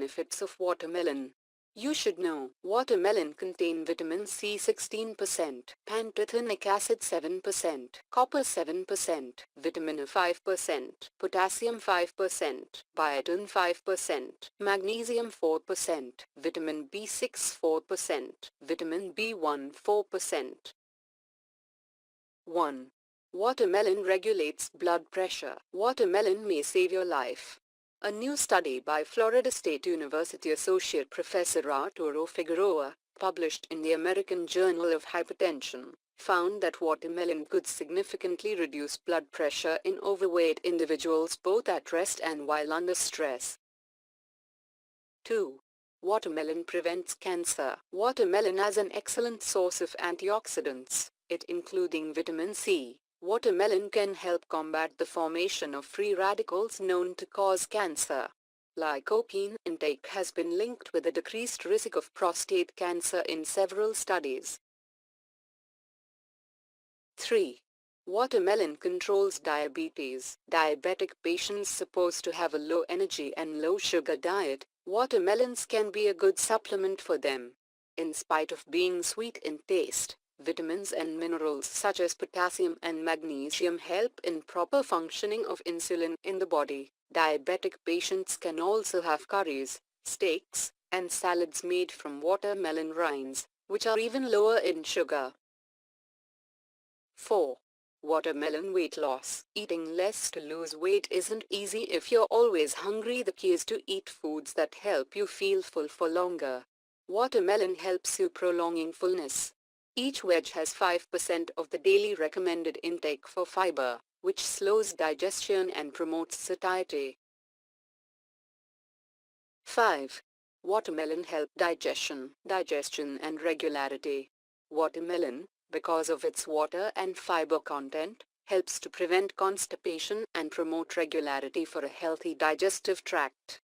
benefits of watermelon. You should know, watermelon contain vitamin C 16%, pantothenic acid 7%, copper 7%, vitamin A 5%, potassium 5%, biotin 5%, magnesium 4%, vitamin B6 4%, vitamin B1 4%. 1. Watermelon regulates blood pressure. Watermelon may save your life. A new study by Florida State University Associate Professor Arturo Figueroa, published in the American Journal of Hypertension, found that watermelon could significantly reduce blood pressure in overweight individuals both at rest and while under stress. 2. Watermelon prevents cancer. Watermelon has an excellent source of antioxidants, it including vitamin C. Watermelon can help combat the formation of free radicals known to cause cancer. Lycopene intake has been linked with a decreased risk of prostate cancer in several studies. 3. Watermelon controls diabetes. Diabetic patients supposed to have a low energy and low sugar diet, watermelons can be a good supplement for them. In spite of being sweet in taste, vitamins and minerals such as potassium and magnesium help in proper functioning of insulin in the body. Diabetic patients can also have curries, steaks, and salads made from watermelon rinds, which are even lower in sugar. 4. Watermelon weight loss. Eating less to lose weight isn't easy if you're always hungry. The key is to eat foods that help you feel full for longer. Watermelon helps you prolonging fullness. Each wedge has 5% of the daily recommended intake for fiber, which slows digestion and promotes satiety. 5. Watermelon help digestion and regularity. Watermelon, because of its water and fiber content, helps to prevent constipation and promote regularity for a healthy digestive tract.